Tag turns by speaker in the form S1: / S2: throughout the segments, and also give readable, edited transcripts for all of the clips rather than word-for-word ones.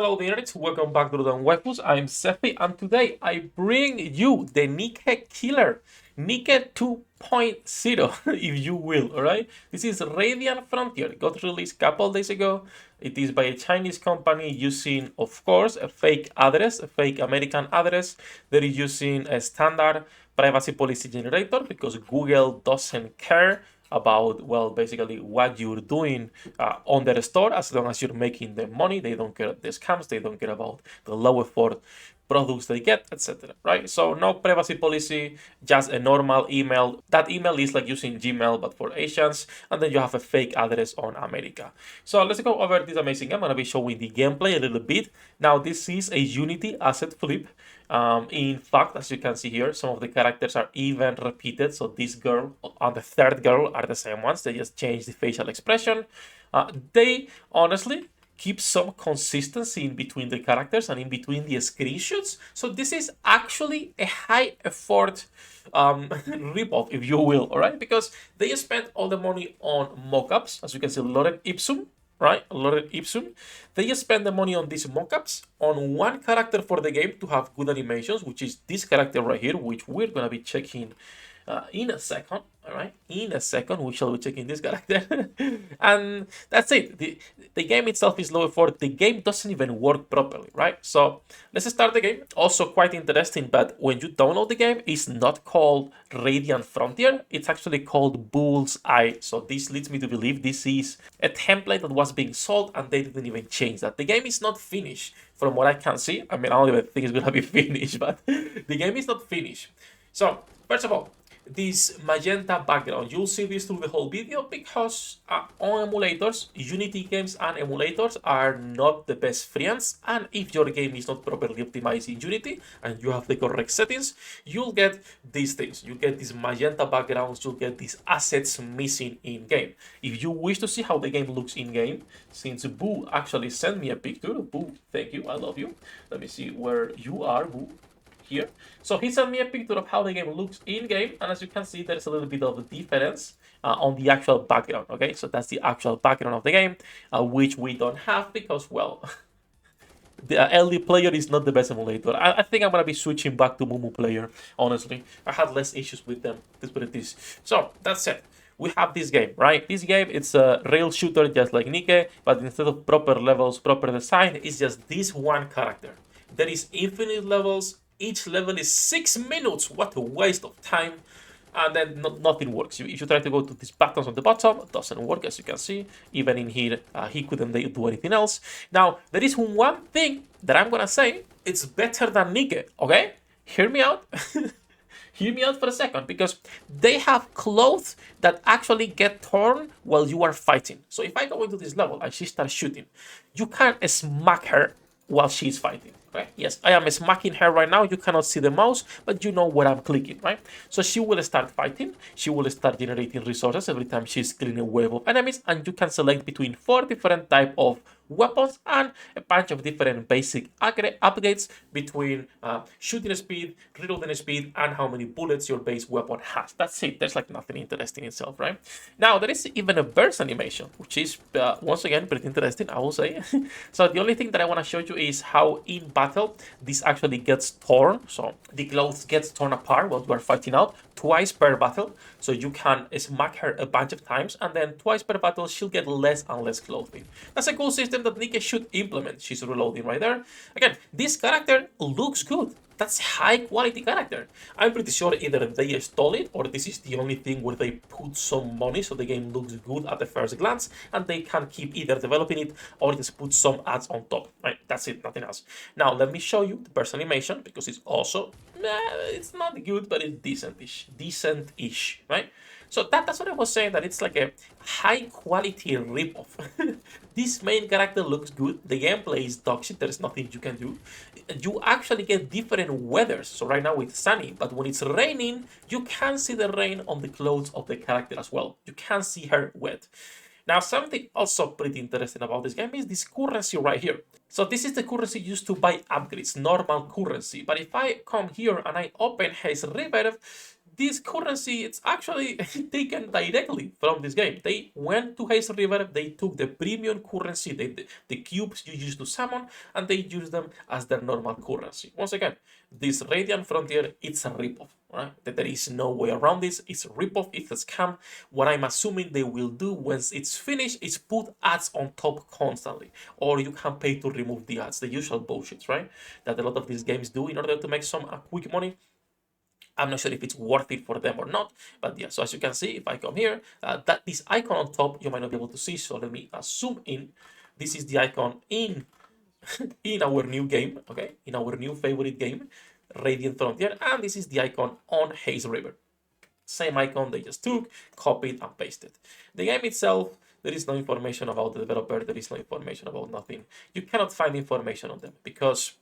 S1: Hello the internet, welcome back to the Waifus. I'm Sefhi and today I bring you the NIKKE killer, NIKKE 2.0 if you will, alright? This is Radiant Frontier, it got released a couple days ago. It is by a Chinese company using, of course, a fake address, a fake American address. They're using a standard privacy policy generator because Google doesn't care about, well, basically what you're doing on their store. As long as you're making them money, they don't care the scams, they don't care about the low effort products they get, etc. Right? So no privacy policy, just a normal email. That email is like using Gmail but for Asians, and then you have a fake address on America. So let's go over this amazing game. I'm gonna be showing the gameplay a little bit. Now this is a Unity asset flip. In fact, as you can see here, some of the characters are even repeated. So this girl and the third girl are the same ones. They just change the facial expression. They honestly keep some consistency in between the characters and in between the screenshots. So this is actually a high effort ripoff, if you will, all right? Because they spent all the money on mockups, as you can see, Lorem Ipsum, right? Lorem Ipsum. They just spend the money on these mockups on one character for the game to have good animations, which is this character right here, which we're gonna be checking in a second. All right, in a second we shall be checking this character. And that's it. The game itself is low effort. The game doesn't even work properly, right? So let's start the game. Also quite interesting, but when you download the game, it's not called Radiant Frontier. It's actually called Bull's Eye. So this leads me to believe this is a template that was being sold and they didn't even change that. The game is not finished from what I can see. I mean, I don't even think it's gonna be finished, but the game is not finished. So first of all, this magenta background, you'll see this through the whole video because on emulators, Unity games and emulators are not the best friends, and if your game is not properly optimized in Unity and you have the correct settings, you'll get these things. You get these magenta backgrounds, you'll get these assets missing in game. If you wish to see how the game looks in game, since Boo actually sent me a picture, Boo, thank you, I love you. Let me see where you are, Boo. Here. So he sent me a picture of how the game looks in-game, and as you can see, there's a little bit of a difference on the actual background, okay? So that's the actual background of the game, which we don't have because, well, the LD player is not the best emulator. I think I'm going to be switching back to Mumu player, honestly. I had less issues with them, let's put it this. So, that's it. We have this game, right? This game, it's a rail shooter just like NIKKE, but instead of proper levels, proper design, it's just this one character. There is infinite levels. Each level is 6 minutes. What a waste of time. And then nothing works. If you try to go to these buttons on the bottom, it doesn't work, as you can see. Even in here, he couldn't do anything else. Now, there is one thing that I'm gonna say. It's better than NIKKE, okay? Hear me out. Hear me out for a second, because they have clothes that actually get torn while you are fighting. So if I go into this level and she starts shooting, you can't smack her while she's fighting. Right? Yes, I am smacking her right now. You cannot see the mouse, but you know where I'm clicking, right? So she will start fighting. She will start generating resources every time she's killing a wave of enemies, and you can select between 4 different types of weapons and a bunch of different basic upgrades between shooting speed, reloading speed, and how many bullets your base weapon has. That's it. There's like nothing interesting itself, right? Now, there is even a burst animation, which is, once again, pretty interesting, I will say. So the only thing that I want to show you is how in battle this actually gets torn. So the clothes gets torn apart while you are fighting out twice per battle. So you can smack her a bunch of times, and then twice per battle she'll get less and less clothing. That's a cool system that NIKKE should implement. She's reloading right there. Again, this character looks good. That's high quality character. I'm pretty sure either they stole it or this is the only thing where they put some money so the game looks good at the first glance, and they can keep either developing it or just put some ads on top, right? That's it, nothing else. Now let me show you the burst animation because it's also, it's not good, but it's decent-ish, right? So that's what I was saying, that it's like a high quality ripoff. This main character looks good. The gameplay is toxic. There's nothing you can do. You actually get different weathers. So right now it's sunny, but when it's raining, you can see the rain on the clothes of the character as well. You can see her wet. Now, something also pretty interesting about this game is this currency right here. So this is the currency used to buy upgrades, normal currency. But if I come here and I open his reverb, this currency, it's actually taken directly from this game. They went to Haze River, they took the premium currency, the cubes you use to summon, and they use them as their normal currency. Once again, this Radiant Frontier, it's a ripoff, right? There is no way around this. It's a ripoff, it's a scam. What I'm assuming they will do once it's finished is put ads on top constantly, or you can pay to remove the ads, the usual bullshits, right? That a lot of these games do in order to make some quick money. I'm not sure if it's worth it for them or not, but yeah, so as you can see, if I come here, that this icon on top, you might not be able to see, so let me zoom in. This is the icon in in our new game, okay, in our new favorite game, Radiant Frontier, and this is the icon on Haze River. Same icon they just took, copied, and pasted. The game itself, there is no information about the developer, there is no information about nothing. You cannot find information on them because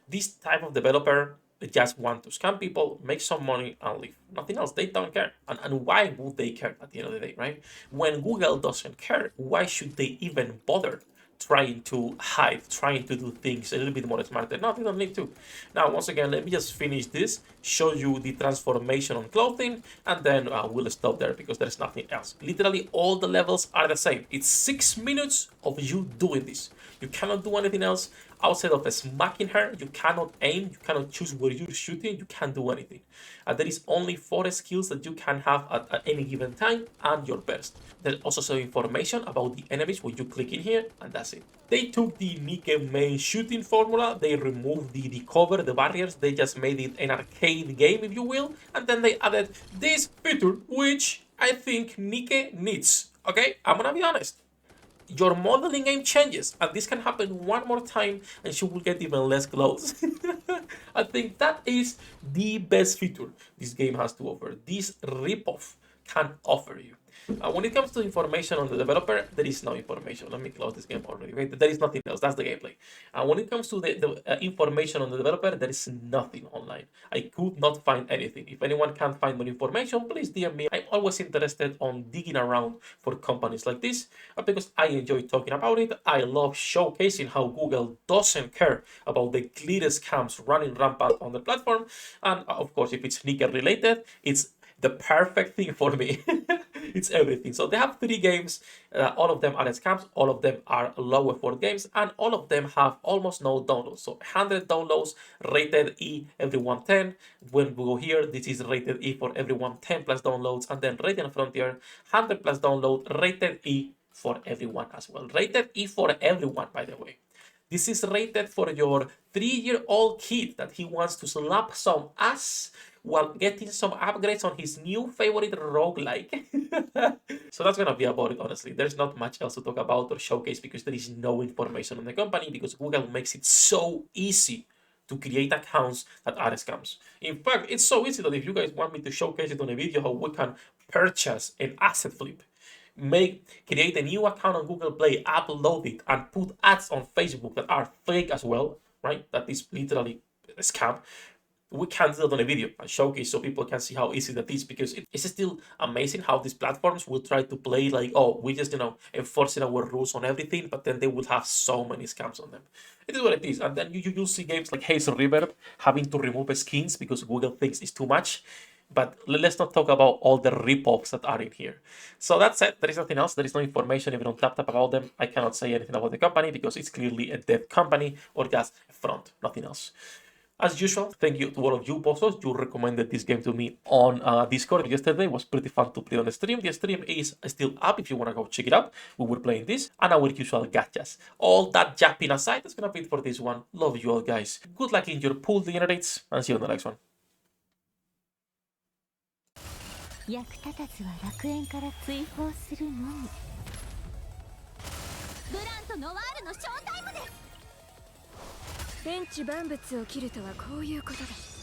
S1: this type of developer, they just want to scam people, make some money, and leave. Nothing else. They don't care. And why would they care at the end of the day, right? When Google doesn't care, why should they even bother trying to hide, trying to do things a little bit more smarter? No, they don't need to. Now, once again, let me just finish this, show you the transformation on clothing, and then we'll stop there because there's nothing else. Literally, all the levels are the same. It's 6 minutes of you doing this. You cannot do anything else outside of smacking her. You cannot aim, you cannot choose where you're shooting, you can't do anything. There is only 4 skills that you can have at any given time and your burst. There's also some information about the enemies when you click in here, and that's it. They took the NIKKE main shooting formula, they removed the cover, the barriers, they just made it an arcade game, if you will, and then they added this feature, which I think NIKKE needs, okay? I'm gonna be honest. Your modeling game changes, and this can happen one more time and she will get even less clothes. I think that is the best feature this game has to offer. This ripoff can offer you. When it comes to information on the developer, there is no information. Let me close this game already. Okay? There is nothing else. That's the gameplay. And when it comes to the information on the developer, there is nothing online. I could not find anything. If anyone can find more information, please DM me. I'm always interested on digging around for companies like this because I enjoy talking about it. I love showcasing how Google doesn't care about the clear scams running rampant on the platform. And of course, if it's NIKKE related, it's the perfect thing for me. It's everything. So they have 3 games, all of them are scams, all of them are low effort games, and all of them have almost no downloads. So 100 downloads, rated E every 110. When we go here, this is rated E for every 110 plus downloads, and then Radiant Frontier, 100 plus download, rated E for everyone as well. Rated E for everyone, by the way. This is rated for your 3-year-old kid that he wants to slap some ass while getting some upgrades on his new favorite roguelike. So that's gonna be about it, honestly. There's not much else to talk about or showcase because there is no information on the company because Google makes it so easy to create accounts that are scams. In fact, it's so easy that if you guys want me to showcase it on a video how we can purchase an asset flip, create a new account on Google Play, upload it, and put ads on Facebook that are fake as well, right? That is literally a scam. We can do that on a video and showcase so people can see how easy that is because it's still amazing how these platforms will try to play like, oh, we just, enforcing our rules on everything, but then they will have so many scams on them. It is what it is. And then you'll see games like Haze River having to remove skins because Google thinks it's too much. But let's not talk about all the ripoffs that are in here. So that's it. There is nothing else. There is no information even on TapTap about them. I cannot say anything about the company because it's clearly a dead company or just a front, nothing else. As usual, thank you to all of you posters. You recommended this game to me on Discord yesterday. It was pretty fun to play on the stream. The stream is still up if you want to go check it out. We were playing this and our usual gachas. All that japping aside, that's going to be it for this one. Love you all, guys. Good luck in your pool generates and see you on the next one.
S2: 役立たずは楽園から追放するのみ。ブランとノワールのショータイムです。天地万物を切るとはこういうことだ。